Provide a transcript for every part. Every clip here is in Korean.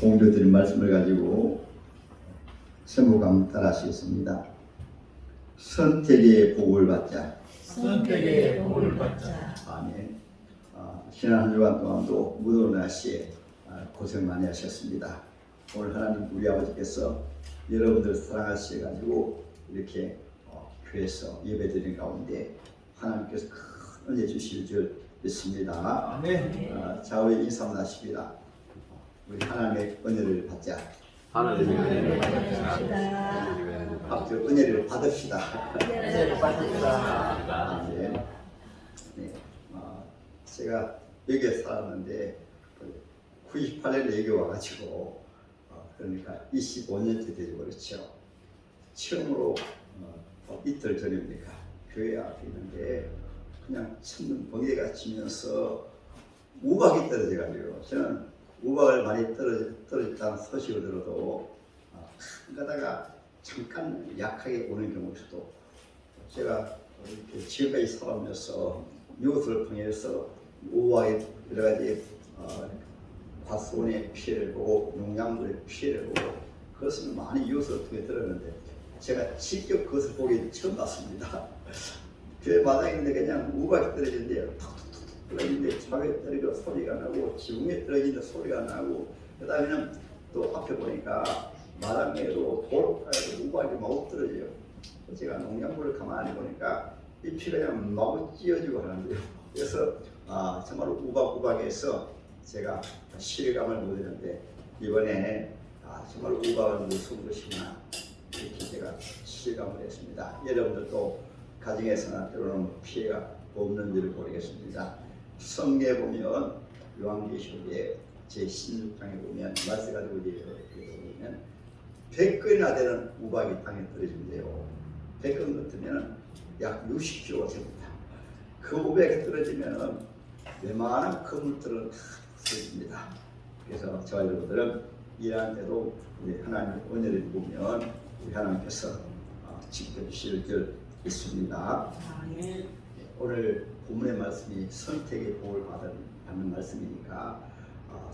공교드린 말씀을 가지고 세모감 따라하시겠습니다. 선택의 복을 받자. 선택의 복을 받자. 아멘. 지난 한 주간 동안도 무더운 날씨에 고생 많이 하셨습니다. 오늘 하나님 우리 아버지께서 여러분들 사랑하셔가지고 이렇게 교회에서 예배드리는 가운데 하나님께서 큰 은혜 주실 줄 믿습니다. 아멘. 좌우에 인사만 하십니다. 우리 하나님의 은혜를 받자. 하나님의 은혜를 받자. 앞서 은혜를 받읍시다. 은혜를 받읍시다. 아멘. 네. 제가 여기에 살았는데 98년에 여기 와가지고 그러니까 25년째 되고 그렇죠. 처음으로 이틀 전입니까 교회 앞에 있는데 그냥 천둥 번개가 치면서 우박이 떨어져가지고 저는 우박을 많이 떨어졌다는 소식을 들어도 가다가 잠깐 약하게 오는 경우도 제가 이렇게 지금까지 살아오면서 이웃을 통해서 우박의 여러 가지 과수원의 피해를 보고 농작물의 피해를 보고 그것을 많이 이웃을 통해 들었는데 제가 직접 그것을 보기 처음 봤습니다. 교회 마당에 있는데 그냥 우박이 떨어지는데 툭툭툭 떨어지는데 차에 떨어져 소리가 나고 지붕에 떨어지는 소리가 나고 그 다음에는 또 앞에 보니까 마당에도 돌가에 우박이 마구 떨어져요. 제가 농작물을 가만히 보니까 이 피가 그냥 마구 찢어지고 하는데요. 그래서 정말 우박에서 제가 실감을 못 했는데 이번에 정말 우박은 무서운 것이구나 이렇게 제가 실감을 했습니다. 여러분들도 가정에서나 때로는 피해가 없는 줄 모르겠습니다. 성경에 보면 요한계시록에 제16장에 보면 말씀 가지고 보면 100건이나 되는 우박이 땅에 떨어진대요. 100건 같으면 약 60kg 됩니다. 그 우박이 떨어지면 웬만한 건물들은 다 없어집니다. 그래서 저와 여러분들은 일할 때도 우리 하나님의 은혜를 보면 우리 하나님께서 지켜주실 줄 믿습니다. 오늘 본문의 말씀이 선택의 복을 받는 말씀이니까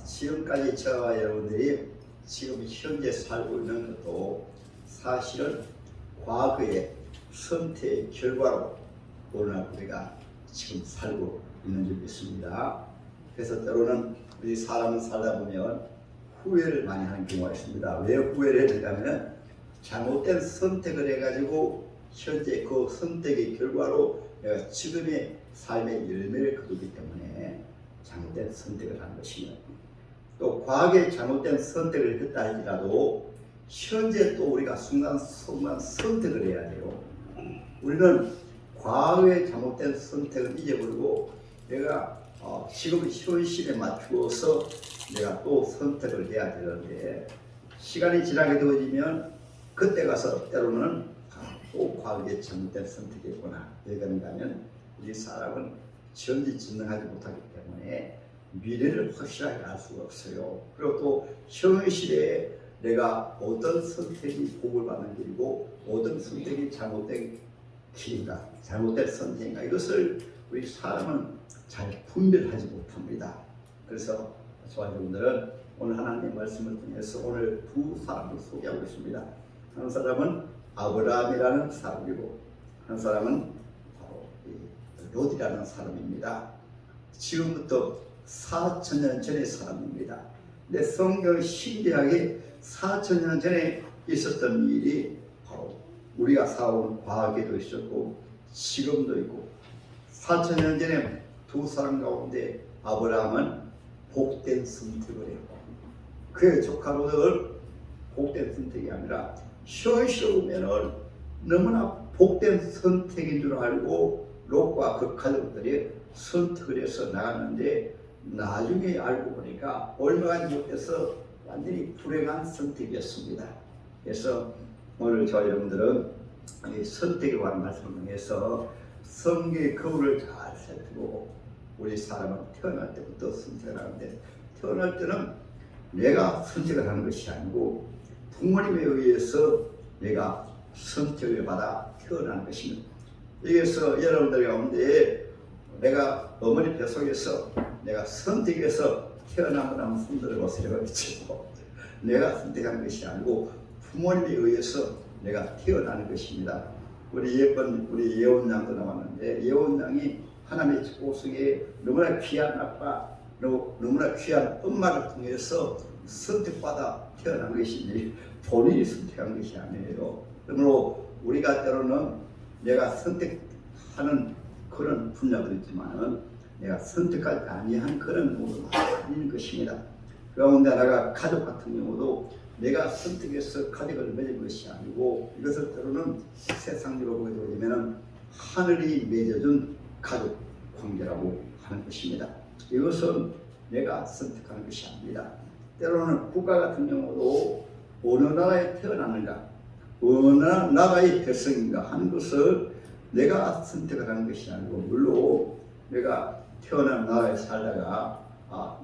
지금까지 저와 여러분들이 지금 현재 살고 있는 것도 사실은 과거의 선택의 결과로 오늘날 우리가 지금 살고 있는 줄 믿습니다. 그래서 때로는 우리 사람은 살다 보면 후회를 많이 하는 경우가 있습니다. 왜 후회를 했냐면 잘못된 선택을 해가지고 현재 그 선택의 결과로 내가 지금의 삶의 열매를 거두기 때문에 잘못된 선택을 한 것이며 또 과거에 잘못된 선택을 했다 할지라도 현재 또 우리가 순간순간 선택을 해야 돼요. 우리는 과거에 잘못된 선택을 잊어버리고 내가 지금 현실에 맞추어서 내가 또 선택을 해야 되는데 시간이 지나게 되어지면 그때 가서 때로는 또 과거에 잘못된 선택했구나. 왜 그런가 하면 우리 사람은 전지전능하지 못하기 때문에 미래를 확실하게 알 수가 없어요. 그리고 또 현실에 내가 어떤 선택이 복을 받는 길이고 어떤 선택이 잘못된 길인가 잘못된 선택인가 이것을 우리 사람은 잘 분별하지 못합니다. 그래서 저와 여러분들은 오늘 하나님의 말씀을 통해서 오늘 두 사람을 소개하고 있습니다. 한 사람은 아브라함이라는 사람이고 한 사람은 바로 롯이라는 사람입니다. 지금부터 4,000년 전의 사람입니다. 근데 성경 신기하게 4,000년 전에 있었던 일이 바로 우리가 살아온 과거에도 있었고 지금도 있고 4,000년 전에 두 사람 가운데 아브라함은 복된 선택을 했고 그의 조카 롯을 복된 선택이 아니라 현실로 보면 너무나 복된 선택인 줄 알고 롯과 그 가족들이 선택을 해서 나갔는데 나중에 알고 보니까 얼마 못해서 완전히 불행한 선택이었습니다. 그래서 오늘 저와 여러분들은 이 선택에 관한 말씀을 통해서 성경의 거울을 잘 살피고 우리 사람은 태어날 때부터 선택을 하는데 태어날 때는 내가 선택을 하는 것이 아니고 부모님에 의해서 내가 선택을 받아 태어나는 것입니다. 여기서 여러분들 가운데 내가 어머니 뱃속에서 내가 선택해서 태어나면 한번 손들어 보세요. 그렇죠? 내가 선택한 것이 아니고 부모님에 의해서 내가 태어나는 것입니다. 우리 예원양도 나왔는데 예원양이 하나님의 축복 속에 너무나 귀한 아빠, 너무나 귀한 엄마를 통해서 선택받아 태어난 것이지 본인이 선택한 것이 아니에요. 그러므로 우리가 때로는 내가 선택하는 그런 분야도 있지만은 내가 선택하지 아니한 그런 부분은 아닌 것입니다. 그런데 내가 가족 같은 경우도 내가 선택해서 가족을 맺은 것이 아니고 이것을 때로는 세상으로 보게 되면 하늘이 맺어준 가족 관계라고 하는 것입니다. 이것은 내가 선택하는 것이 아닙니다. 때로는 국가 같은 경우도 어느 나라에 태어나는가, 어느 나라의 백성인가 하는 것을 내가 선택을 하는 것이 아니고 물론 내가 태어난 나라에 살다가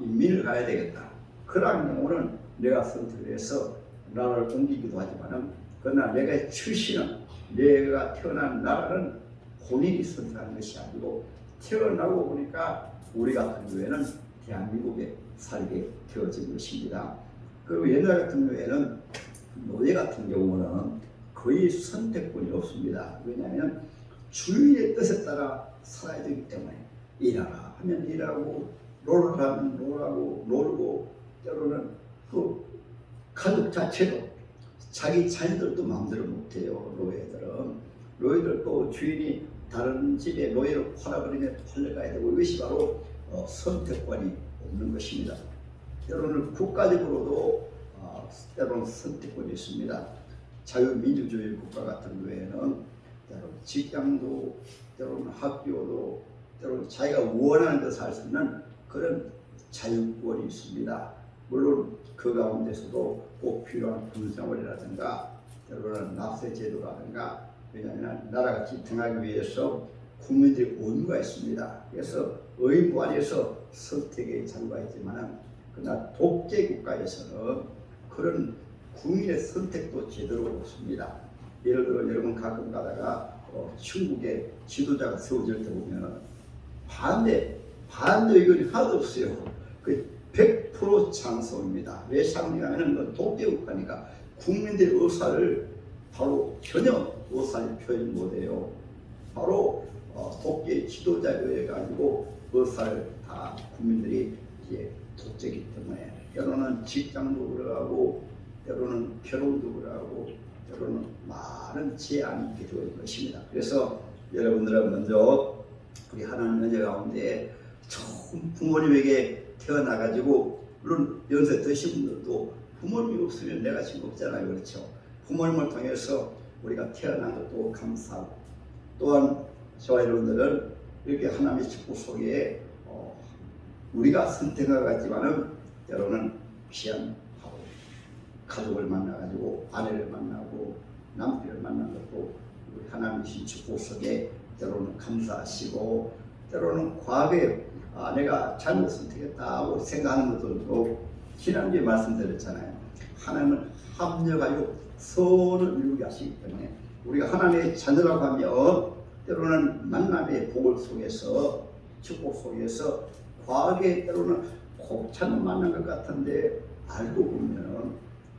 인민을 가야 되겠다. 그러한 경우는 내가 선택을 해서 나라를 옮기기도 하지만은 그러나 내가 출신은 내가 태어난 나라는 본인이 선택하는 것이 아니고 태어나고 보니까 우리 같은 경우에는 대한민국에 살게 되어진 것입니다. 그리고 옛날 같은 경우에는 노예 같은 경우는 거의 선택권이 없습니다. 왜냐하면 주인의 뜻에 따라 살아야 되기 때문에 일하라 하면 일하고 놀으라 하면 놀고 때로는 그 가족 자체도 자기 자녀들도 마음대로 못해요. 노예들도 주인이 다른 집에 노예를 팔아버리면 팔려가야 되고 이것이 바로 선택권이 없는 것입니다. 때로는 국가적으로도 때로는 선택권이 있습니다. 자유민주주의 국가 같은 경우에는 때로는 직장도 때로는 학교도 때로는 자기가 원하는 것을 할 수 있는 그런 자유권이 있습니다. 물론 그 가운데서도 꼭 필요한 군생활이라든가 때로는 납세제도라든가 왜냐하면 나라가 지탱하기 위해서 국민들의 의무가 있습니다. 그래서 의무 안에서 선택의 자유가 있지만 그러나 독재 국가에서는 그런 국민의 선택도 제대로 없습니다. 예를 들어 여러분 가끔 가다가 중국의 지도자가 세워질 때 보면 반대 의견이 하나도 없어요. 그 100% 찬성입니다. 왜 찬성이냐면 독재 국가니까 국민들의 의사를 바로 전혀 의사를 표현 못해요. 바로 독재 지도자에 의해 가지고 의사를 다 국민들이 이제 독재이기 때문에 때로는 직장도 그러하고 때로는 결혼도 그러하고 때로는 많은 제한이 있게 되는 것입니다. 그래서 여러분들은 먼저 우리 하나님 은혜 가운데 처음 부모님에게 태어나가지고 물론 연세 드신 분들도 부모님이 없으면 내가 지금 없잖아요. 그렇죠? 부모님을 통해서 우리가 태어난 것도 감사하고 또한 저와 여러분들은 이렇게 하나님의 축복 속에 우리가 선택하겠지만은 때로는 귀한하고 가족을 만나가지고 아내를 만나고 남편을 만난 것도 우리 하나님의 축복 속에 때로는 감사하시고 때로는 과거에 내가 잘못 선택했다고 생각하는 것들도 지난주에 말씀드렸잖아요. 하나님은 합력하여 선을 이루게 하시기 때문에 우리가 하나님의 자녀라고 하면 때로는 만남의 복을 속에서 축복 속에서 과거에 때로는 꼭 잘못 만난 것 같은데 알고 보면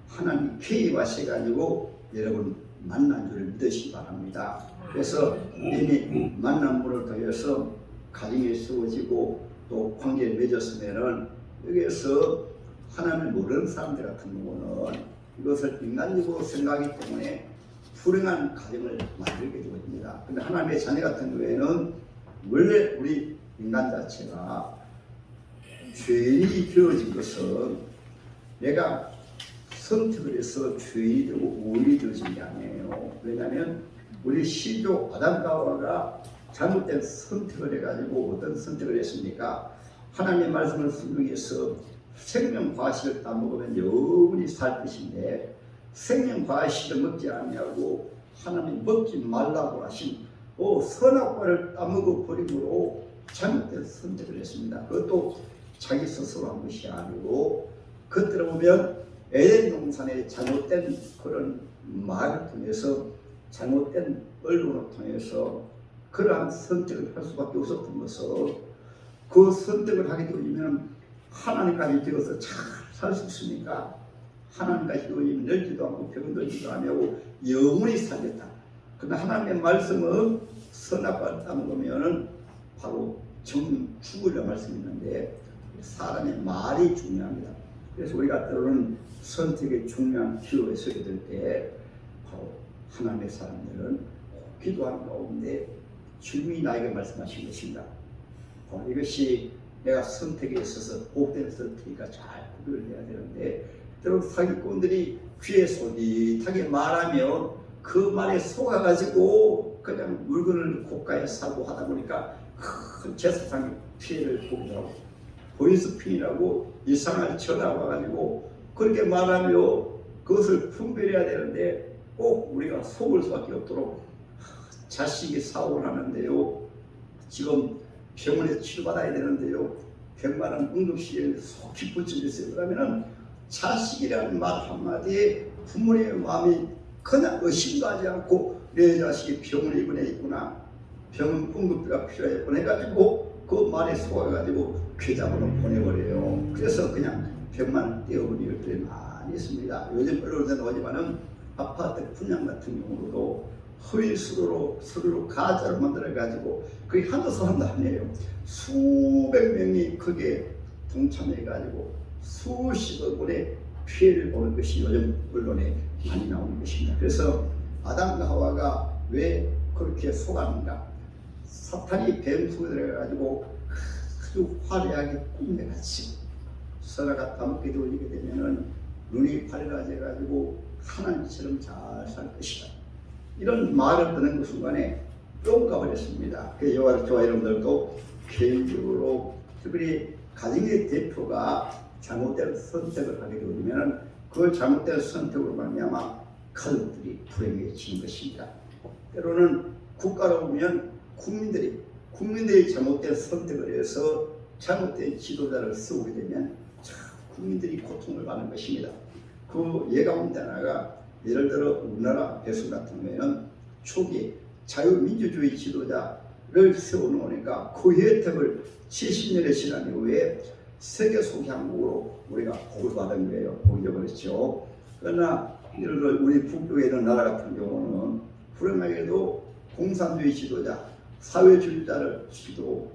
하나님 개입하셔가지고 여러분 만난 줄 믿으시기 바랍니다. 그래서 이미 만난 분을 통해서 가정이 세워지고 또 관계를 맺었으면은 여기에서 하나님을 모르는 사람들 같은 경우는 이것을 인간적으로 생각하기 때문에 불행한 가정을 만들게 되거든요. 근데 하나님의 자녀 같은 경우에는 원래 우리 인간 자체가 죄인이 되어진 것은 내가 선택을 해서 죄인이 되고 오인이 되어진 게 아니에요. 왜냐하면 우리 시조 아담과 하와가 잘못된 선택을 해가지고 어떤 선택을 했습니까? 하나님의 말씀을 순종해서 생명 과실을 따먹으면 영원히 살 것인데 생명 과실을 먹지 아니하고 하나님 먹지 말라고 하신 선악과를 따먹어 버림으로 잘못된 선택을 했습니다. 그것도 자기 스스로 한 것이 아니고 그때로 보면 에덴 동산의 잘못된 그런 말을 통해서 잘못된 언론을 통해서 그러한 선택을 할 수밖에 없었던 것을 그 선택을 하게 되면 하나님까지 되어서 잘 살 수 있습니까? 하나님과 희도임 늘지도 않고 병 들지도 아니하고 영원히 살겠다. 그러나 하나님의 말씀은 선악과 따먹으면은 바로 죽으려 말씀이 있는데 사람의 말이 중요합니다. 그래서 우리가 때로는 선택의 중요한 기로에 서게 될 때 바로 하나님의 사람들은 기도하는 가운데 주님이 나에게 말씀하신 것입니다. 이것이 내가 선택에 있어서 복된 선택이니까 잘 구별을 해야 되는데 때로는 사기꾼들이 귀에 솔깃하게 말하면 그 말에 속아가지고 그냥 물건을 고가에 사고 하다 보니까 큰 제사상의 피해를 보기도 하고 보이스핀이라고 이상한 전화가 와가지고 그렇게 말하며 그것을 분별해야 되는데 꼭 우리가 속을 수밖에 없도록 자식이 사고를 하는데요. 지금 병원에 치료받아야 되는데요. 100만 원 응급실에 속히 붙여주세요. 그러면은 자식이라는 말 한마디에 부모님의 마음이 그냥 의심하지 않고 내 자식이 병원에 입원해 있구나. 병원 응급비가 필요했구나 해가지고 그 말에 속아가지고 계좌번호 보내버려요. 그래서 그냥 100만 원 떼어버릴 때 많이 있습니다. 요즘 언론에 나오지만은 아파트 분양 같은 경우도 허위수로로 서류로 가짜로 만들어가지고 그게 한두 사람도 아니에요. 수백 명이 크게 동참해가지고 수십억 원의 피해를 보는 것이 요즘 언론에 많이 나오는 것입니다. 그래서 아담과 하와가 왜 그렇게 속았는가? 사탄이 뱀 속에 들어가가지고 아주 화려하게 꾸며가지고 서로가 따먹게 돌리게 되면은 눈이 밝아져가지고 하나님처럼 잘 살 것이다. 이런 말을 듣는 그 순간에 뿅가 버렸습니다. 그래서 저와 여러분들도 개인적으로 특별히 가정의 대표가 잘못된 선택을 하게 되면 그 잘못된 선택으로 말미암아 가족들이 불행해지는 것입니다. 때로는 국가로 보면 국민들이 잘못된 선택을 해서 잘못된 지도자를 세우게 되면 국민들이 고통을 받는 것입니다. 그 예 가운데 하나가 예를 들어 우리나라 백성 같은 경우에는 초기 자유민주주의 지도자를 세워놓으니까 그 혜택을 70년의 지난 이후에 세계 소개항국으로 우리가 복을 받은 거예요. 복이 되어버렸죠. 그러나 예를 들어 우리 북쪽에 있는 나라 같은 경우는 불행하게도 공산주의 지도자, 사회주의자를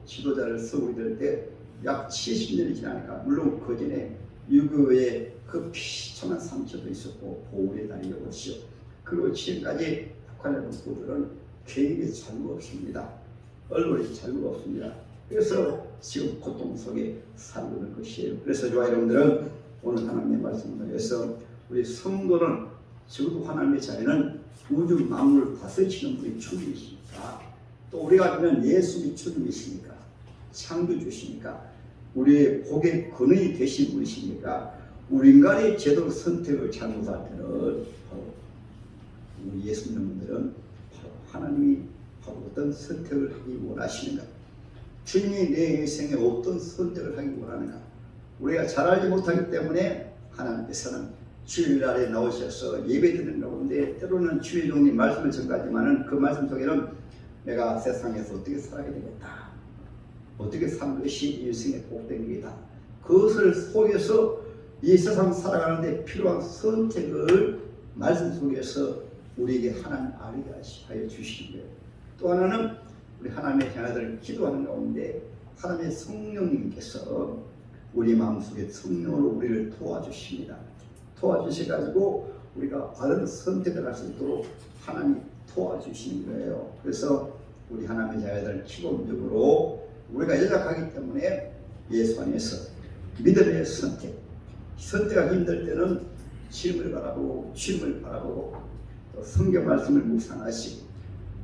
지도자를 세우게 될 때 약 70년이 지나니까 물론 그 전에 유교의 그 비참한 상처도 있었고 보울의 달이 오시오. 그리고 지금까지 북한의 북부들은 계획이 잘못 없습니다. 언론이 잘못 없습니다. 그래서 지금 고통 속에 살고 있는 것이에요. 그래서 저와 여러분들은 오늘 하나님의 말씀을 통해서 우리 성도는 적어도 하나님의 자녀는 우주 만물을 다스리시는 분이 주님이시니까 또 우리가 보면 예수님이 주님이시니까 창조주시니까 우리의 복의 근원이 되신 분이시니까 우리 인간이 제대로 선택을 잘못할 때는 바로 우리 예수 믿는 분들은 바로 하나님이 바로 어떤 선택을 하기 원하시는가, 주님이 내 인생에 어떤 선택을 하기 원하는가, 우리가 잘 알지 못하기 때문에 하나님께서는 주일날에 나오셔서 예배드리는 가운데 때로는 주일 종님 말씀을 전가하지만은 그 말씀 속에는 내가 세상에서 어떻게 살아야 되겠다, 어떻게 사는 것이 인생의 복된 길이다, 그것을 속에서 이 세상 살아가는데 필요한 선택을 말씀 속에서 우리에게 하나님 알게 하여 주시는 거예요. 또 하나는 우리 하나님의 자녀들을 기도하는 가운데 하나님의 성령님께서 우리 마음속에 성령으로 우리를 도와주십니다. 도와주셔가지고 우리가 바른 선택을 할 수 있도록 하나님이 도와주시는 거예요. 그래서 우리 하나님의 자녀들 기본적으로 우리가 연약하기 때문에 예수 안에서 믿음의 선택하기 힘들 때는 주님을 바라보고 또 성경 말씀을 묵상하시고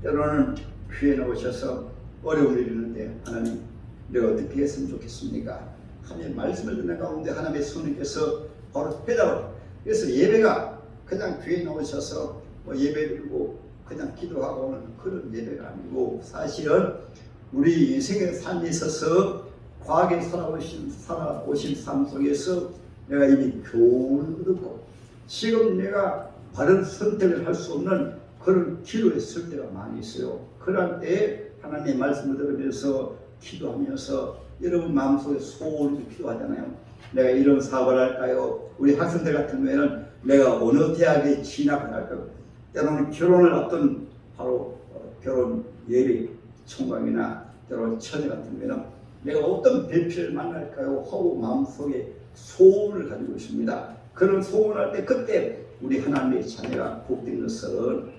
때로는 귀에 나오셔서 어려움을 이루는데 하나님 내가 어떻게 했으면 좋겠습니까? 하나님의 말씀을 듣는 가운데 하나님의 성령께서 바로 대답을. 그래서 예배가 그냥 귀에 나오셔서 예배 드리고 그냥 기도하고 오는 그런 예배가 아니고 사실은 우리 인생의 삶에 있어서 과거에 살아오신 삶 속에서 내가 이미 교훈을 얻었고 지금 내가 바른 선택을 할 수 없는 그런 기로에 설 때가 많이 있어요. 그럴 때 하나님의 말씀을 들으면서 기도하면서 여러분 마음속에 소원을 기도하잖아요. 내가 이런 사업을 할까요? 우리 학생들 같은 경우에는 내가 어느 대학에 진학을 할까요? 때로는 결혼을 앞둔 바로 결혼 예비 총각이나 때로는 처녀 같은 경우에는 내가 어떤 배필을 만날까요? 하고 마음속에 소원을 가지고 있습니다. 그런 소원할 때 그때 우리 하나님의 자녀가 복된 것은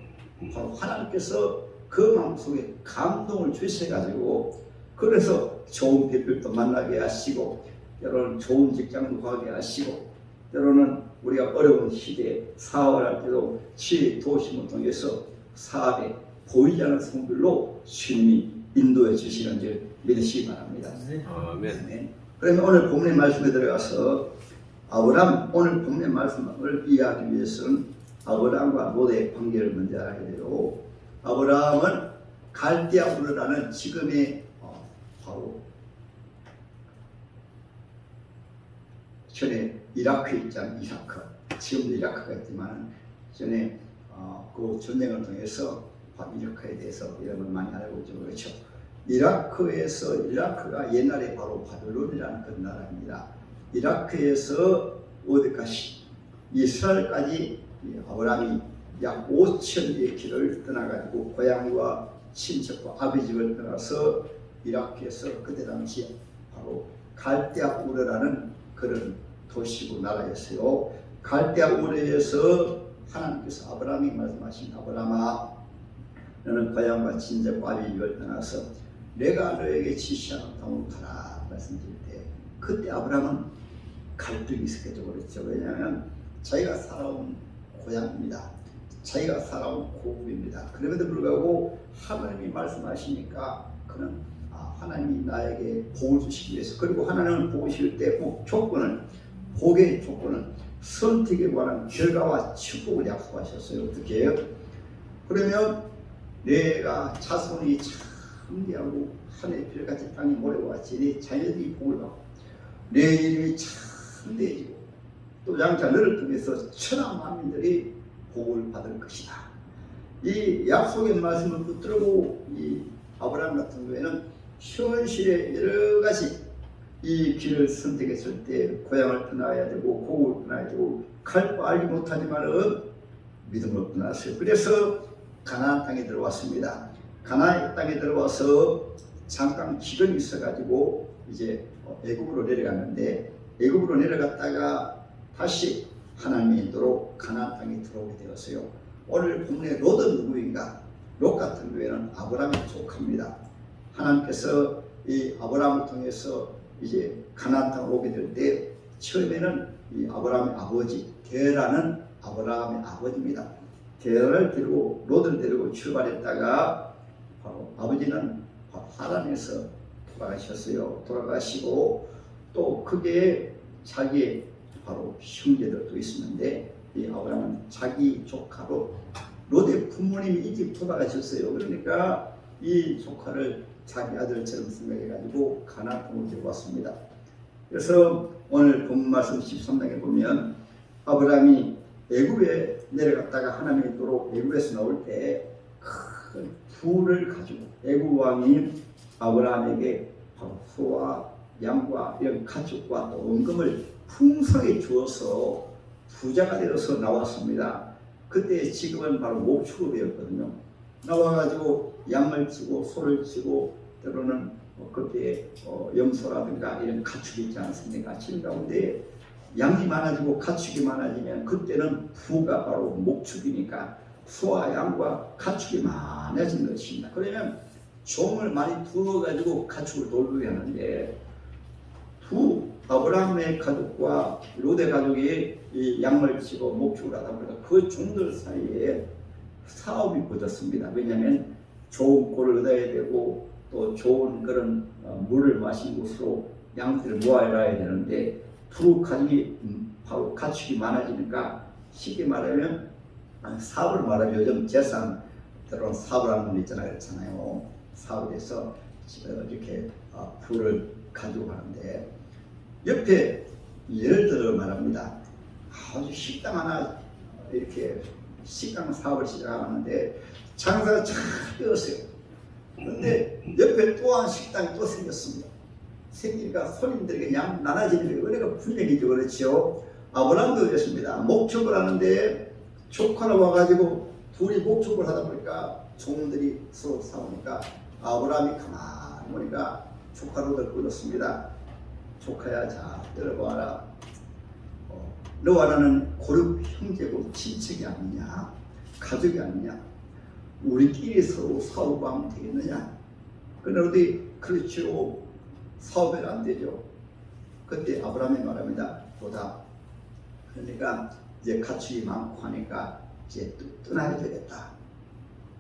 바로 하나님께서 그 마음속에 감동을 주셔가지고 그래서 좋은 배필도 만나게 하시고 때로는 좋은 직장도 가게 하시고 때로는 우리가 어려운 시대에 사업을 할 때도 지혜 도심을 통해서 사업에 보이지 않는 성들로 주님이 인도해 주시는 줄 믿으시기 바랍니다. 아멘. 그러면 오늘 본문의 말씀에 들어가서 아브람 오늘 본문의 말씀을 이해하기 위해서는 아브람과 롯의 관계를 먼저 알아야 돼요. 아브람은 갈대아 우르라는 지금의 바로 전에 이라크 있잖아요. 이라크. 지금도 이라크가 있지만 전에 그 전쟁을 통해서 이라크에 대해서 이런 걸 많이 알고 있죠. 그렇죠. 이라크가 옛날에 바로 바벨론이라는 그 나라입니다. 이라크에서 어디까지 이스라엘까지 아브라함이 약 5,000리의 길을 떠나가지고 고향과 친척과 아비 집을 떠나서 이라크에서 그때 당시 바로 갈대아 우르라는 그런 도시고 나라였어요. 갈대아 우르에서 하나님께서 아브라함이 말씀하신 아브라함아 너는 고향과 친척과 아비 집을 떠나서 내가 너에게 지시하는 땅으로 가라 말씀드릴 때 그때 아브라함은 갈등이 있었겠죠. 그렇죠. 왜냐하면 자기가 살아온 고향입니다. 자기가 살아온 고국입니다. 그럼에도 불구하고 하나님이 말씀하시니까 그는 하나님이 나에게 복을 주시기 위해서 그리고 하나님은 복을 주실 때 조건을 복의 조건은 선택에 관한 결과와 축복을 약속하셨어요. 어떻게 해요? 그러면 내가 자손이 참되하고 하늘의 별같이 땅에 모래와 같이 내 자녀들이 복을 받고 내 이름이 참되어지고 또 양자 너를 통해서 천하 만민들이 복을 받을 것이다. 이 약속의 말씀을 붙들고 이 아브라함 같은 경우에는 현실의 여러 가지 이 길을 선택했을 때 고향을 떠나야 되고 고국을 떠나야 되고 갈 바 알지 못하지만은 믿음을 떠났어요. 그래서 가나안 땅에 들어왔습니다. 가나안 땅에 들어와서 잠깐 기근이 있어가지고 이제 애굽으로 내려갔는데 애굽으로 내려갔다가 다시 하나님의 인도로 가나안 땅에 들어오게 되었어요. 오늘 본문의 롯은 누구인가? 롯 같은 경우에는 아브라함의 조카입니다. 하나님께서 이 아브라함을 통해서 이제 가나안 땅을 오게 될 때 처음에는 이 아브라함의 아버지 데라는 아브라함의 아버지입니다. 데라를 데리고 롯을 데리고 출발했다가 바로 아버지는 하란에서 돌아가셨어요. 돌아가시고 또 그게 자기의 바로 형제들도 있었는데 이 아브라함은 자기 조카로 롯의 부모님이 일찍 돌아가셨어요. 그러니까 이 조카를 자기 아들처럼 생각해가지고 가나안 땅으로 데리고 왔습니다. 그래서 오늘 본 말씀 13장에 보면 아브라함이 애굽에 내려갔다가 하나님의 인도로 애굽에서 나올 때 큰 부를 가지고 애굽 왕이 아브라함에게 바로 소와 양과 이런 가축과 또 은금을 풍성히 주어서 부자가 되어서 나왔습니다. 그때 지금은 바로 목축업이었거든요. 나와가지고 양을 치고 소를 치고 때로는 그때 염소라든가 이런 가축이 있지 않습니까? 치는 가운데 양이 많아지고 가축이 많아지면 그때는 부가 바로 목축이니까 소와 양과 가축이 많아진 것입니다. 그러면 종을 많이 두어가지고 가축을 돌보게 하는데 아브라함의 가족과 롯의 가족이 이 양을 치고 목축을 하다 보니까 그 종들 사이에 사업이 벌어졌습니다. 왜냐하면 좋은 꼴을 얻어야 되고 또 좋은 그런 물을 마신 곳으로 양들을 모아야 되는데 두 가족이 바로 가축이 많아지니까 쉽게 말하면 사업을 말하면 요즘 재산 때로는 사업을 하는 분 있잖아요. 그렇잖아요. 사업을 해서 이렇게 부를 가지고 가는데 옆에 예를 들어 말합니다. 아주 식당 하나 이렇게 식당 사업을 시작하는데 장사가 잘 되었어요. 그런데 옆에 또 한 식당이 또 생겼습니다. 생기니까 손님들에게 그냥 나눠지는 은혜가 분명히죠. 그렇죠. 아브라함도 그랬습니다. 목축을 하는데 조카로 와가지고 둘이 목축을 하다 보니까 종들이 서로 싸우니까 아브라함이 가만히 보니까 조카로를 끌었습니다. 조카야, 자 들어봐라. 너와 나는 고륙 형제고 친척이 아니냐, 가족이 아니냐, 우리끼리 서로 싸우고 하면 되겠느냐. 그런데 어디 그렇죠. 사업은 안 되죠. 그때 아브라함이 말합니다. 보다. 그러니까 이제 가축이 많고 하니까 이제 떠나야 되겠다.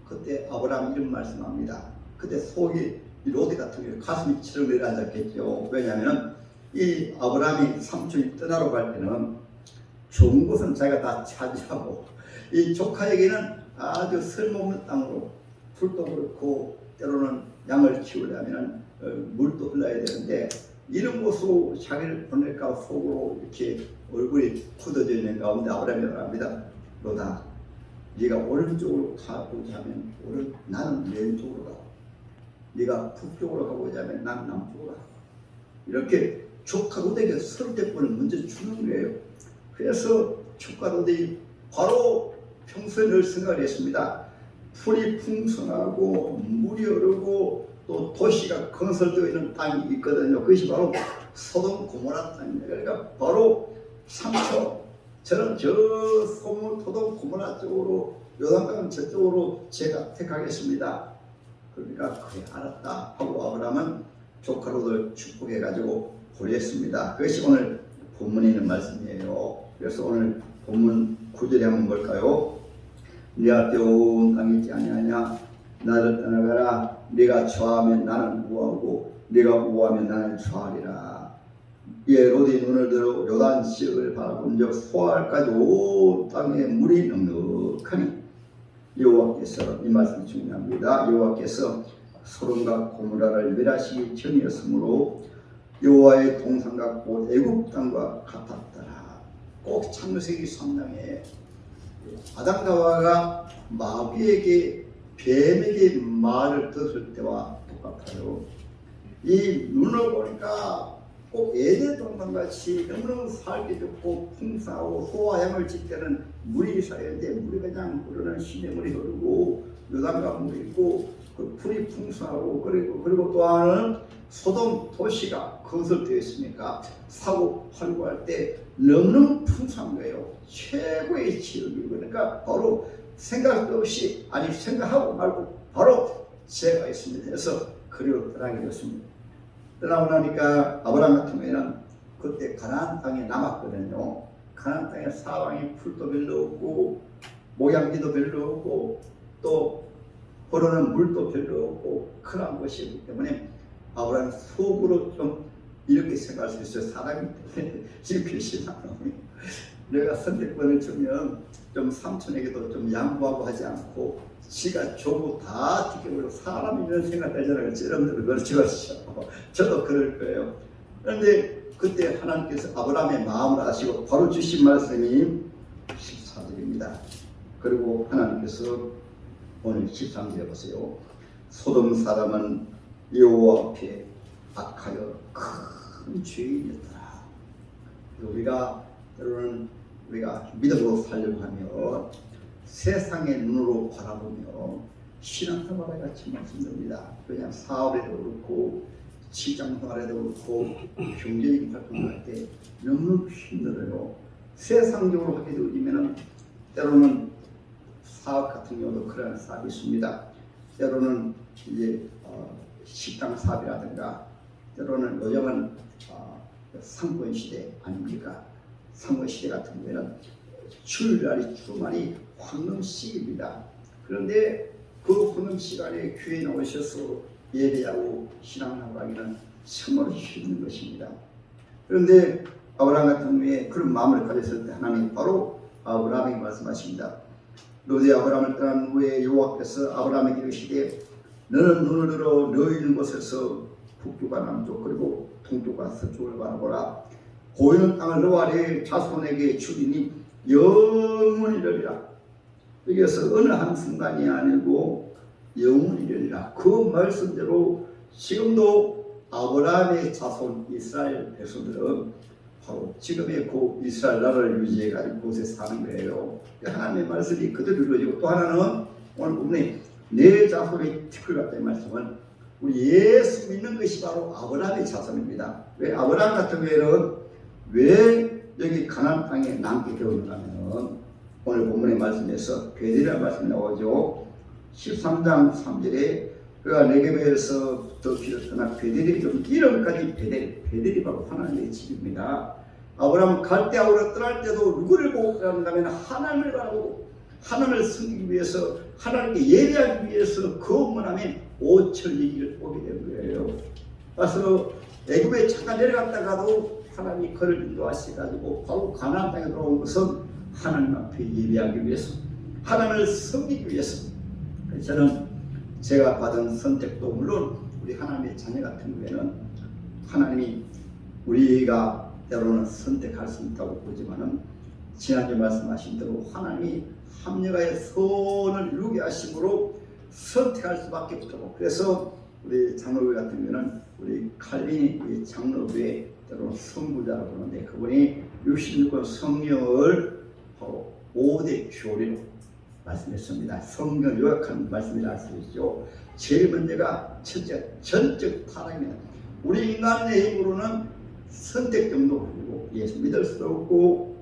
그때 아브라함이 이런 말씀합니다. 그때 속이 로데 같은 경우 가슴이 치렁 내려앉았겠죠. 왜냐하면 이 아브라함이 삼촌이 떠나러 갈 때는 좋은 곳은 자기가 다 차지하고 이 조카에게는 아주 쓸모없는 땅으로 풀도 그렇고 때로는 양을 키우려면 물도 흘러야 되는데 이런 곳으로 자기를 보낼까 속으로 이렇게 얼굴이 굳어져 있는 가운데 아브라함이 말합니다. 로다, 네가 오른쪽으로 가고자 하면 나는 왼쪽으로 가고, 네가 북쪽으로 가고자 하면 나는 남쪽으로 가고, 이렇게 조카 로데에게 선택권을 먼저 주는 거예요. 그래서 조카 로데이 바로 평소에 늘 생각을 했습니다. 풀이 풍성하고 물이 흐르고 또 도시가 건설되어 있는 땅이 있거든요. 그것이 바로 소돔 고모라 땅입니다. 그러니까 바로 삼초 저는 저 소돔 고모라 쪽으로 요단강 저쪽으로 제가 택하겠습니다. 그러니까 그래 알았다 하고 아브라함은 조카로들 축복해 가지고 보냈습니다. 그것이 오늘 본문에 있는 말씀이에요. 그래서 오늘 본문 9절에 한번 볼까요? 네가 떼어온 땅이 있지 아니하냐, 나를 떠나가라. 네가 좌하면 나는 우하고 네가 우하면 나는 좌하리라. 이에 롯이 눈을 들어 요단 지역을 바라본즉 소알까지 온 땅에 물이 넉넉하니 여호와께서, 이 말씀이 중요합니다. 여호와께서 소돔과 고모라를 멸하시기 전이었으므로 여호와의 동산과 곧 애굽 땅과 같았더라. 꼭 창세기 3장에 아담과 하와가 마귀에게 뱀에게 말을 듣을 때와 똑같아요. 이 눈을 보니까 꼭 에덴 동산같이 너무너무 살기 좋고 풍성하고 소와 양을 칠 때는 물이 쌓였는데 물이 그냥 흐르는 시냇물이 흐르고 요단강 물이 있고 그 풀이 풍성하고 그리고 또 하나는 소돔 도시가 건설되어 있으니까 사고 팔고할 때 너무너무 풍성한 거예요. 최고의 지역이고 그러니까 바로 생각도 없이 아니 생각하고 말고 바로 죄가 있습니다. 그래서 그리로 떠나게 됐습니다. 떠나고 나니까 아브라함 같은 경우에는 그때 가나안 땅에 남았거든요. 가나안 땅에 사방에 풀도 별로 없고 모양지도 별로 없고 또 흐르는 물도 별로 없고 그런 곳이기 때문에 아브라함 속으로 좀 이렇게 생각할 수 있어요. 사람이 이렇게 신앙이 내가 선택권을 주면 좀 삼촌에게도 좀 양보하고 하지 않고 지가 조고 다 지켜버리고 사람이 이런 생각 들잖아요. 여러분들 그렇죠. 저도 그럴 거예요. 그런데 그때 하나님께서 아브라함의 마음을 아시고 바로 주신 말씀이 14절입니다. 그리고 하나님께서 오늘 13절에 보세요. 소돔 사람은 여호와 앞에 악하여 큰 죄인이었더라. 우리가 때로는 우리가 믿음으로 살려고 하면 세상의 눈으로 바라보며 신앙생활에 같이 말씀드립니다. 그냥 사업에도 그렇고 직장생활에도 그렇고 경제적인 활동을 할 때 너무 힘들어요. 세상적으로 하게 되면 때로는 사업 같은 경우도 그런 사업이 있습니다. 때로는 이제 식당 사업이라든가 때로는 요즘은 상권 시대 아닙니까? 상권 시대 같은 경우에는 주말이 황금시기입니다. 그런데 그 황금시간에 교회에 나오셔서 예배하고 신앙생활하기는 정말 힘든 것입니다. 그런데 아브라함 같은 경우에 그런 마음을 가졌을 때 하나님 바로 아브라함에게 말씀하십니다. 롯이 아브라함을 떠난 후에 여호와께서 아브라함에게 이르시되 너는 눈을 들어 너희 있는 곳에서 북쪽과 남쪽 그리고 동쪽과 서쪽을 바라보라. 고있는 땅을 너와 네 자손에게 주리니 영원히 이르리라. 여기서 어느 한순간이 아니고 영원히 이르리라. 그 말씀대로 지금도 아브라함의 자손 이스라엘 백성들은 바로 지금의 그 이스라엘 나라를 유지해가지고 그곳에 사는 거예요. 하나님의 말씀이 그대로 이루어지고, 또 하나는 오늘 부분에 내 자손의 특별 같은 말씀은 우리 예수 믿는 것이 바로 아브라함의 자손입니다. 왜 아브라함 같은 경우에는 왜 여기 가나안 땅에 남게 되었느냐 하면 오늘 본문의 말씀에서 베델이라는 말씀이 나오죠. 13장 3절에 그가 네게베에서부터 길을 떠나 베델이 좀 이름까지 베델이 바로 하나님의 집입니다. 아브라함은 갈대아우로 떠날 때도 누구를 보고 떠난다면 하나님을 바라보고 하나님을 섬기기 위해서, 하나님께 예배하기 위해서 그 원하면 5천리 길을 오게 된 거예요. 그래서 애굽에 잠깐 내려갔다가도 하나님이 그를 인도하셔가지고 바로 가나안 땅에 들어온 것은 하나님 앞에 예배하기 위해서, 하나님을 섬기기 위해서. 저는 제가 받은 선택도 물론 우리 하나님의 자녀 같은 경우에는 하나님이 우리가 때로는 선택할 수 있다고 보지만은 지난주에 말씀하신 대로 하나님이 합력하여 선을 이루게 하심으로 선택할 수밖에 없다고. 그래서 우리 장로회 같은 경우는 우리 칼빈이 장로회 때로는 선구자라고 하는데, 그분이 66권 성령을 바로 5대 교리로 말씀했습니다. 성경 요약한 말씀이라 할 수 있죠. 제일 먼저가 첫째, 전적 타락입니다. 우리 인간의 힘으로는 선택점도 없고 예수 믿을 수도 없고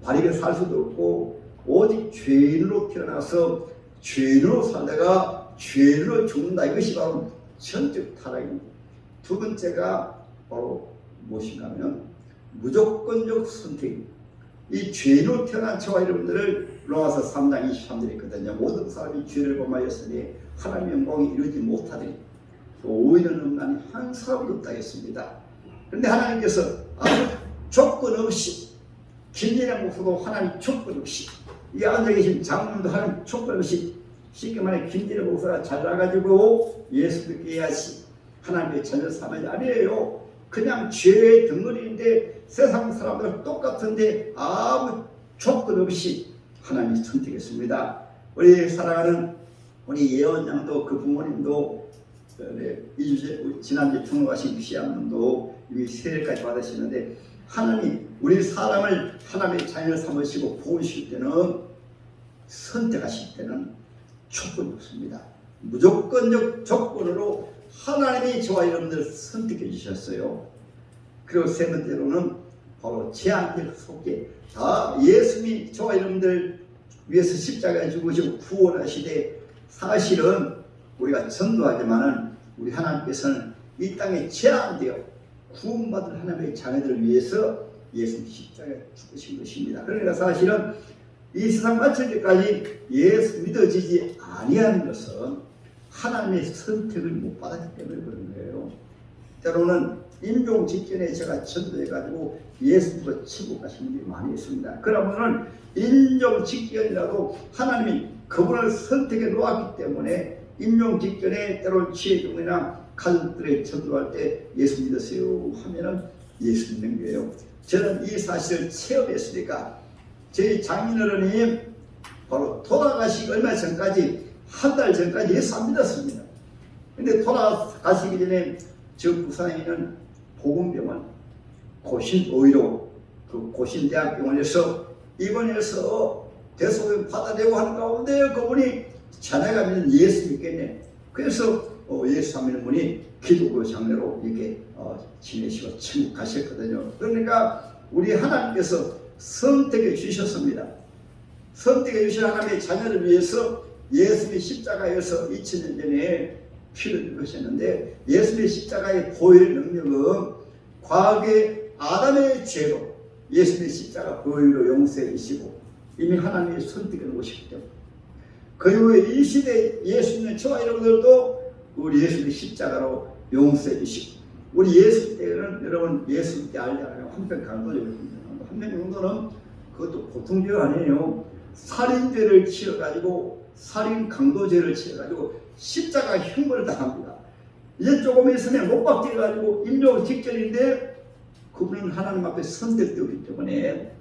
바르게 살 수도 없고 오직 죄인으로 태어나서 죄인으로 살다가 죄인으로 죽는다. 이것이 바로 전적 타락입니다. 두 번째가 바로 무엇인가 하면 무조건적 선택입니다. 이 죄인으로 태어난 저와 여러분들을 로마서 3장 23절에 있거든요. 모든 사람이 죄를 범하였으니 하나님의 영광이 이루지 못하더니 또 오히려 없나니 한 사람도 없다 했습니다. 그런데 하나님께서 아무 조건 없이, 김진영 목사도 하나님 조건 없이, 이 앉아 계신 장로님도 하나님 조건 없이, 쉽게 말해 김진영 목사가 잘나가지고 예수 믿게 해야지 하나님의 자녀 삼아야 아니에요. 그냥 죄의 덩어리인데 세상 사람들은 똑같은데 아무 조건 없이 하나님이 선택했습니다. 우리 사랑하는 우리 예언장도 그 부모님도 지난주에 청록하신 시아님도 이미 세례까지 받으시는데, 하나님 우리 사람을 하나님의 자녀를 삼으시고 보실 때는, 선택하실 때는 조건이 없습니다. 무조건적 조건으로 하나님이 저와 여러분들을 선택해 주셨어요. 그리고 세 번째로는 바로 제한적 속에 다 예수님이 저와 여러분들 위해서 십자가에 죽으시고 구원하시되, 사실은 우리가 전도하지만은 우리 하나님께서는 이 땅에 제한되어 구원받은 하나님의 자녀들을 위해서 예수님 십자가에 죽으신 것입니다. 그러니까 사실은 이 세상 마칠 때까지 예수 믿어지지 아니하는 것은 하나님의 선택을 못 받았기 때문에 그런 거예요. 때로는 임종 직전에 제가 전도해가지고 예수 믿고 천국 가신 분들이 많이 있습니다. 그러면은 임종 직전이라도 하나님이 그분을 선택해 놓았기 때문에 임종 직전에 때로는 지혜종이나 가족들의 전도할 때 예수 믿으세요 하면은 예수 믿는 거예요. 저는 이 사실을 체험했으니까 저희 장인어른이 바로 돌아가시기 얼마 전까지, 한 달 전까지 예수 안 믿었습니다. 근데 돌아가시기 전에 저 부산에 있는 보건병원 고신의료 그 고신대학병원에서 입원해서 대소변 받아내고 하는 가운데 그분이 자네가 믿는 예수 믿겠네. 그래서 예수 믿는 분이 기독교 장례로 이렇게 지내시고 천국 가셨거든요. 그러니까 우리 하나님께서 선택해 주셨습니다. 선택해 주신 하나님의 자녀를 위해서 예수님의 십자가에서 2000년 전에 피를 흘리셨는데, 예수님의 십자가의 보혈 능력은 과거의 아담의 죄로 예수님의 십자가 보혈로 용서해 주시고 이미 하나님의 선택해 놓으셨기 때문에, 그 이후에 이 시대에 예수 믿는 저와 여러분들도 우리 예수님의 십자가로 용서해 주시고, 우리 예수 때는 여러분 예수 때 알잖아요. 한편 강도죄를 한편 정도는 그것도 보통 죄가 아니에요. 살인죄를 치러가지고 살인 강도죄를 치러가지고 십자가 형벌을 당합니다. 이제 조금 있으면 못 박혀가지고 임종 직전인데 그분은 하나님 앞에 선택되었기 때문에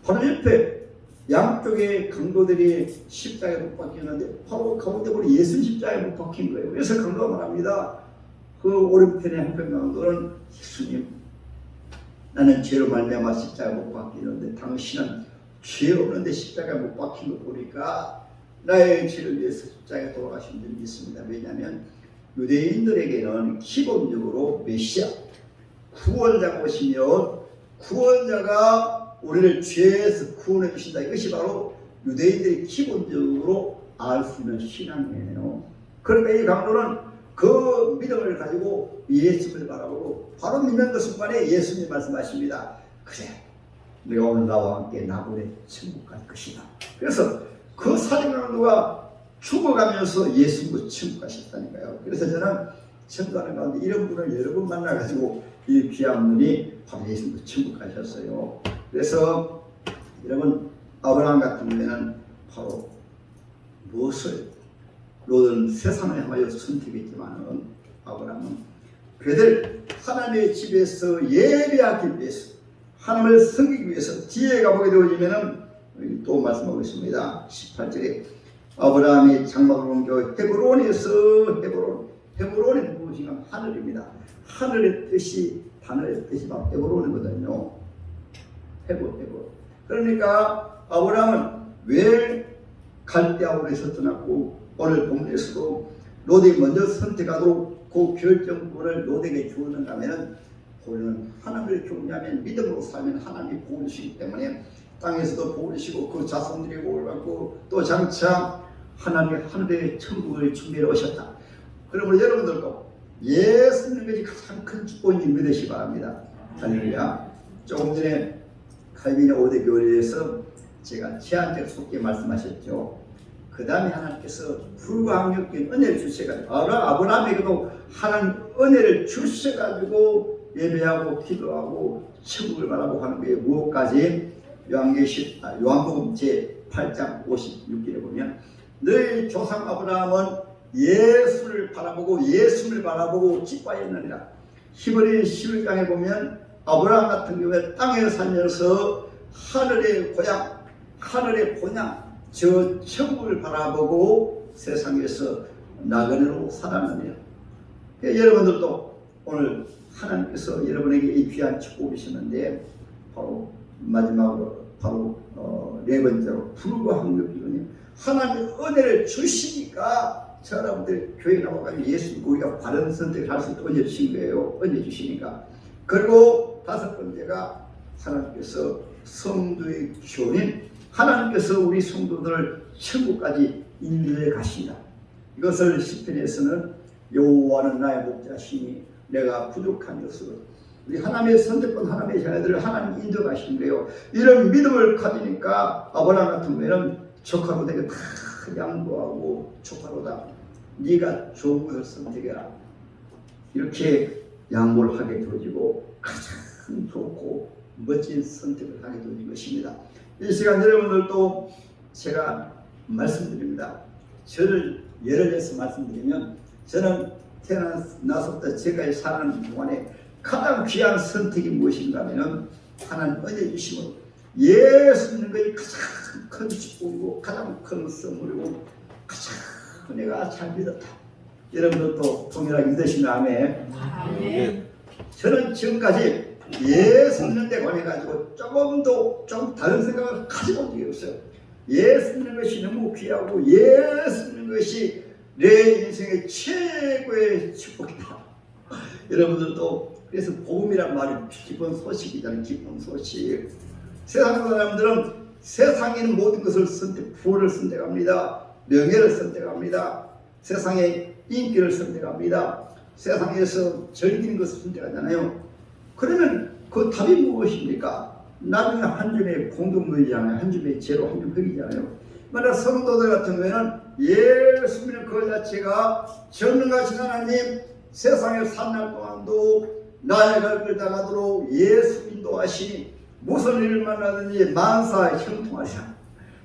바로 옆에 양쪽의 강도들이 십자가에 못 박혔는데 바로 가운데 보니 예수 십자가에 못 박힌 거예요. 그래서 강도가 말합니다. 그 오른편에 한편 강도는 예수님, 나는 죄로 말미암아 십자가 못 박히는데 당신은 죄 없는데 십자가 못 박힌 거 보니까 나의 죄를 위해서 십자가에 돌아가신 줄 믿습니다. 왜냐하면 유대인들에게는 기본적으로 메시아, 구원자가 오시면 구원자가 우리를 죄에서 구원해 주신다. 이것이 바로 유대인들이 기본적으로 알 수 있는 신앙이에요. 그러니까 이 강도는 그 믿음을 가지고 예수를 바라보고 바로 믿는 그 순간에 예수님이 말씀하십니다. 그래, 내가 오늘 나와 함께 나보내 천국 갈 것이다. 그래서 그 사랑하는 죽어가면서 예수님도 천국 가셨다니까요. 그래서 저는 전도하는 가운데 이런 분을 여러 번 만나가지고 이 귀한 분이 바로 예수님도 천국 가셨어요. 그래서 여러분, 아브라함 같은 경우에는 바로 무엇을 롯은 세상을 향하여 선택했지만은 아브라함은 그들 하나님의 집에서 예배하기 위해서, 하나님을 섬기기 위해서 뒤에 가보게 되어지면은 또 말씀하고 있습니다. 18절에 아브라함이 장막을 옮겨 헤브론에서, 헤브론이 무엇인가? 하늘입니다. 하늘의 뜻이, 단어의 뜻이 바로 헤브론이거든요. 헤브론. 그러니까 아브라함은 왜 갈대아우르에서 떠났고 오늘 본문에서도 롯이 먼저 선택하도록 그 결정권을 롯에게 주었는가 하면, 우리는 하나님을 경외하면, 믿음으로 살면 하나님이 복을 주시기 때문에 땅에서도 복을 주시고 그 자손들이 복을 받고 또 장차 하나님의 하늘의 천국을 준비해 오셨다. 그러므로 여러분들도 예수 믿는 것이 가장 큰 축복인 믿으시기 바랍니다. 할렐루야. 조금 전에 칼빈의 5대 교회에서 제가 제한적 속게 말씀하셨죠. 그 다음에 하나님께서 불가항력적인 은혜를 주셔가지고 아브라함에게도 하나님 은혜를 주셔가지고 예배하고 기도하고 천국을 바라고 하는 게 무엇까지? 요한복음 제8장 56절에 보면 너희 조상 아브라함은 예수를 바라보고 기뻐했느니라. 히브리 11장에 보면 아브라함 같은 경우에 땅에 살면서 하늘의 고향 저 천국을 바라보고 세상에서 나그네로 살았느니라. 여러분들도 오늘 하나님께서 여러분에게 이 귀한 축복을 주시는데, 바로 마지막으로 네 번째로 불가항력이거든요. 하나님의 은혜를 주시니까 여러분들 교회 나와가지고 예수 우리가 바른 선택을 할 수 있도록 은혜 주신 거예요. 은혜 주시니까. 그리고 다섯 번째가 하나님께서 성도의 교훈인, 하나님께서 우리 성도들을 천국까지 인도해 가신다. 이것을 시편에서는 여호와는 나의 목자시니 내가 부족한 것으로, 우리 하나님의 선택권, 하나님의 자녀들을 하나님 인도 가시는 거예요. 이런 믿음을 가지니까 아브라함 같은 경우에는 조카로 내가 다 양보하고, 조카로다 네가 좋은 것을 선택해라, 이렇게 양보를 하게 되어지고 가장 좋고 멋진 선택을 하게 되어진 것입니다. 이 시간 여러분들도 제가 말씀드립니다. 저를 예를 들어서 말씀드리면, 저는 태어나서부터 제가 사는 동안에 가장 귀한 선택이 무엇인가 하면 하나님 은혜 주심으로 예수 믿는 것이 가장 큰 축복이고 가장 큰 선물이고 가장 내가 잘 믿었다. 여러분들도 동일하게 믿으시면 아멘. 저는 지금까지 예수 믿는 데 관해가지고 좀 다른 생각을 가지고 온 적이 없어요. 예수 믿는 것이 너무 귀하고 예수 믿는 것이 내 인생의 최고의 축복이다. 여러분들도 그래서 복음이란 말이 기쁜 소식이잖아요. 기쁜 소식. 세상 사람들은 세상에 있는 모든 것을 부를 선택합니다. 명예를 선택합니다. 세상의 인기를 선택합니다. 세상에서 즐기는 것을 선택하잖아요. 그러면 그 답이 무엇입니까? 나중에 한 줌의 공동묘지잖아요. 한 줌의 죄로 한 줌 흙이잖아요. 만약 성도들 같은 경우에는 예수 믿는 그 자체가 전능하신 하나님, 세상에 산 날 동안도 나의 갈길 다가도록 예수 인도하시니 무슨 일을 만나든지 만사 형통하시라.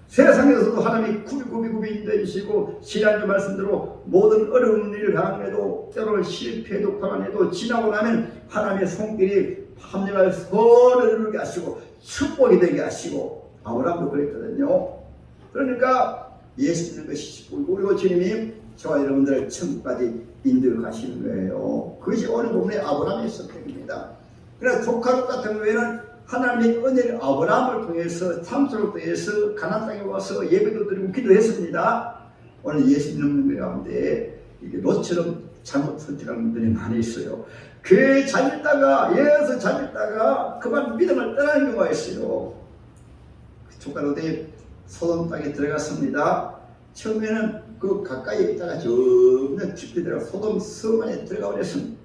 세상에서도 하나님이 굽이 인도해주시고, 지난주 말씀대로 모든 어려운 일을 당해도 때로는 실패해도 고난해도 지나고 나면 하나님의 손길이 합력하여 선을 이루게 하시고 축복이 되게 하시고, 아브라함도 그랬거든요. 그러니까 예수 믿는 것이 축복이고, 그리고 주님이 저와 여러분들을 천국까지 인도해 가시는 거예요. 그것이 오늘 본문의 아브라함의 선택입니다. 그래서 조카족 같은 경우에는 하나님의 은혜를 아브라함을 통해서 참소를 통해서 가나안 땅에 와서 예배도 드리고 기도했습니다. 오늘 예수 믿는 분 가운데 이게 롯처럼 잘못 선택하는 분들이 많이 있어요. 교회 잘 믿다가 예수 잘 믿다가 그만 믿음을 떠나는 경우가 있어요. 조카 롯이 소돔 땅에 들어갔습니다. 처음에는 그 가까이 있다가 점점 깊이 들어가 소돔 섬 안에 들어가 버렸습니다.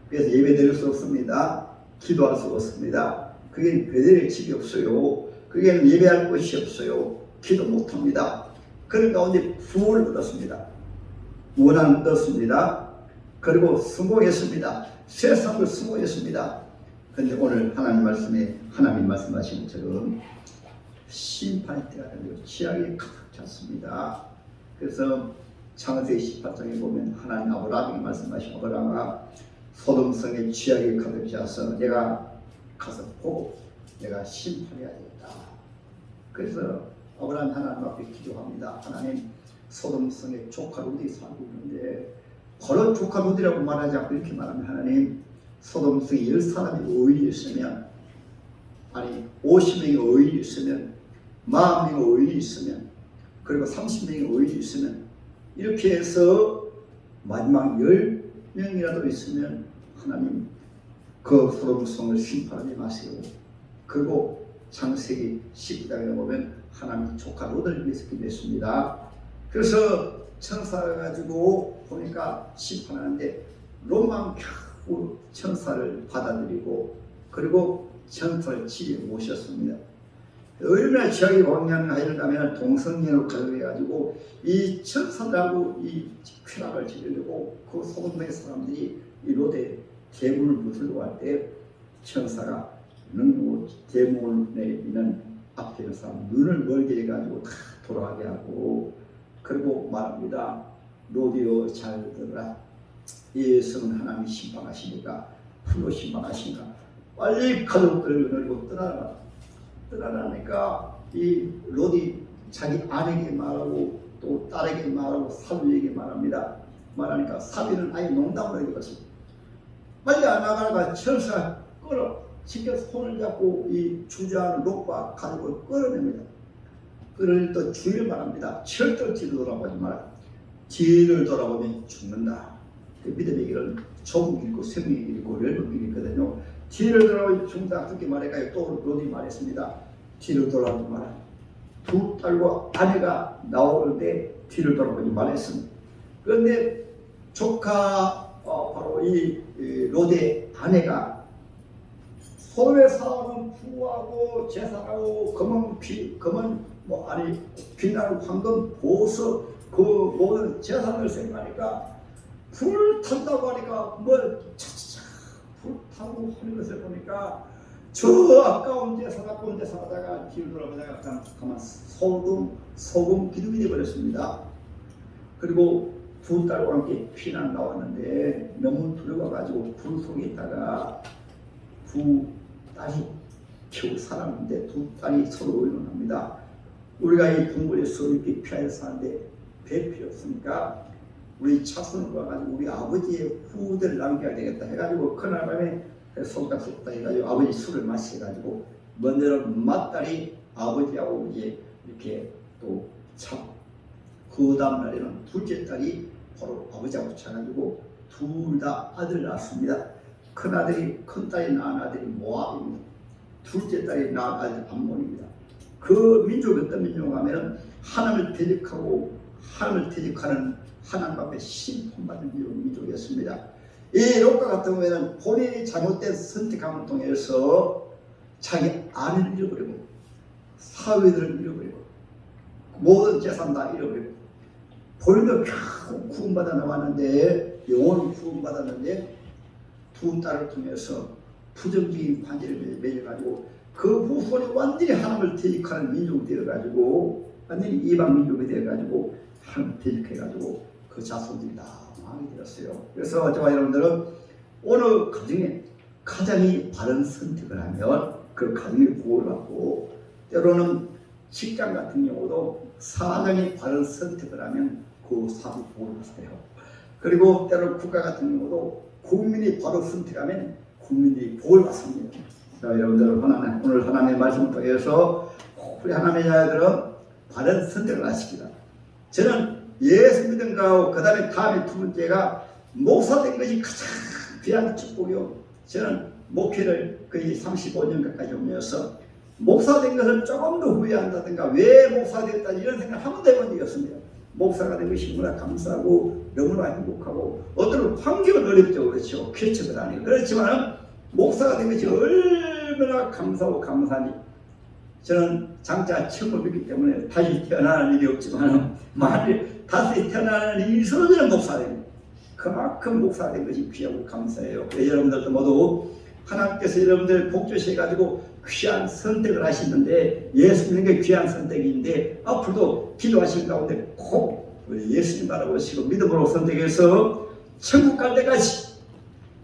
그래서 예배 드릴 수 없습니다. 기도할 수 없습니다. 그게 베델의 집이 없어요. 그게는 예배할 곳이 없어요. 기도 못합니다. 그런 가운데 부를 얻었습니다. 원한을 얻었습니다. 그리고 성공했습니다. 세상을 성공했습니다. 그런데 오늘 하나님 말씀하신 것처럼 심판의 때가 되고 취약이 가득 찼습니다. 그래서 창세기 18장에 보면 하나님 아브라함에게 말씀하신 아브라함아 소돔성에 취약이 가득 차서 내가 가서 보고 내가 심판해야겠다. 그래서 아브라함이 하나님 앞에 기도합니다. 하나님 소돔성에 조카 롯이 살고 있는데 바로 조카 롯이라고 말하지 않고 이렇게 말하면 하나님 소돔성에 10사람이 의인이 있으면 아니 50명의 의인이 있으면 40명의 의인이 있으면 그리고 30명의 의인이 있으면 이렇게 해서 마지막 10명이라도 있으면 하나님 그 소돔성을 심판하지 마세요. 그리고 창세기 19장에 보면 하나님 조카 롯을 위해서 기도했습니다. 그래서 천사를 가지고 보니까 심판하는데 롯만 겨우 천사를 받아들이고 그리고 천사를 집에 모셨습니다. 얼마나 지하게 광야를 하려면 동성연을 가져해가지고 이 천사들하고 이 쾌락을 지으려고 그 소돔의 사람들이 이 롯의 대문을 부수려고 할 때 천사가 대문에 있는 앞에 있는 사람 눈을 멀게 해가지고 다 돌아가게 하고 그리고 말합니다. 롯이여 잘 들으라. 이 성은 하나님이 심판하시니까 풀로 심판하시니까 빨리 가족들을 놀고 떠나라니까 이 롯이 자기 아내에게 말하고 또 딸에게 말하고 사위에게 말합니다. 말하니까 사위는 아예 농담을 해버렸습니다. 빨리 안 나가다가 천사가 직접 손을 잡고 이 주저하는 롯과 가족을 끌어냅니다. 그러니 또 주의를 말합니다. 절대로 뒤를 돌아보지 마라. 뒤를 돌아보면 죽는다. 그 믿음의 길은 좁은 길이고 생명의 길이고 넓은 길이거든요. 뒤를 돌아보면 죽는다. 그렇게 말해가지고 또 롯이 말했습니다. 뒤를 돌아보지 마라. 두 딸과 아내가 나오는데 뒤를 돌아보지 말했습니다. 그런데 조카 바로 이 롯의 아내가 소외 사람은 부하고 제사하고 금은 빛나는 황금 보석 그 모든 재산을 생각하니까 불 탄다고 하니까 차차차 불 타고 하는 것을 보니까 저 아까운 제사하다가 뒤를 돌아보다가 가만 소금 기둥이 되어버렸습니다. 그리고 두 딸과 함께 피난 나왔는데 너무 두려워가지고 불 속에 있다가 두 딸이 겨우 살았는데 두 딸이 서로 의논합니다. 우리가 이 동굴에서 이렇게 피하여 사는데 배 필요 없으니까 우리 차선으로 와가지고 우리 아버지의 후대를 남겨야 되겠다 해가지고 그날 밤에 속닥속닥 해가지고 아버지 술을 마셔가지고 먼저는 맏딸이 아버지하고 이제 이렇게 또 참 그 다음날에는 둘째 딸이 바로 아버지하고 차가지고 둘 다 아들을 낳았습니다. 큰 딸이 낳은 아들이 모압입니다. 둘째 딸이 낳은 아들이 암몬입니다. 그 민족이 어떤 민족인가 하면 하나님을 대적하는 하나님 앞에 심판받은 민족이었습니다. 이 롯과 같은 경우에는 본인이 잘못된 선택함을 통해서 자기 아내를 잃어버리고 사위들을 잃어버리고 모든 재산 다 잃어버리고 본인도 겨우 구원받아 나왔는데 영원히 구원받았는데 두 딸을 통해서 부정적인 관계를 맺어가지고 그 후손이 완전히 하나님을 대적하는 민족이 되어가지고 완전히 이방 민족이 되어가지고 하나님을 대적해가지고 그 자손들이 다 망하게 되었어요. 그래서 저와 여러분들은 어느 가정이 바른 선택을 하면 그 가정이 구원을 받고 때로는 직장 같은 경우도 사장이 바른 선택을 하면 그 사람이 복을 받아요. 그리고 때로 국가 같은 경우도 국민이 바로 선택하면 국민이 복을 받습니다. 자, 여러분들 오늘 하나님의 말씀을 통해서 우리 하나님의 자녀들은 바른 선택을 하십니다. 저는 예수 믿은 거하고 그 다음에 두 번째가 목사된 것이 가장 귀한 축복이요. 저는 목회를 거의 35년 가까이 하면서 목사된 것을 조금 더 후회한다든가 왜 목사되었다 이런 생각을 한 번도 해본 적이 없습니다. 목사가 된 것이 너무나 감사하고 너무나 행복하고 어떤 환경은 어렵죠. 그렇죠. 쾌척을 하니까. 그렇지만 목사가 된 것이 얼마나 감사하고 감사하니 저는 장차 처음 믿기 때문에 다시 태어나는 일이 없지만 만일 다시 태어나는 일이 있어도 저는 목사가 됩니다. 그만큼 목사가 된 것이 귀하고 감사해요. 그래서 여러분들도 모두 하나님께서 여러분들 복 주셔가지고 귀한 선택을 하시는데 예수 믿는 게 귀한 선택인데 앞으로도 기도하시는 가운데 꼭 예수님 바라보시고 믿음으로 선택해서 천국 갈 때까지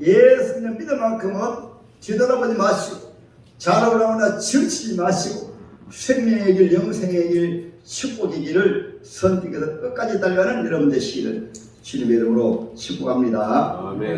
예수 믿는 믿음만큼은 뒤돌아보지 마시고 자라오라거나 지치지 마시고 생명의 길, 영생의 길, 축복의 길을 선택해서 끝까지 달려가는 여러분 되시기를 주님의 이름으로 축복합니다. 아멘.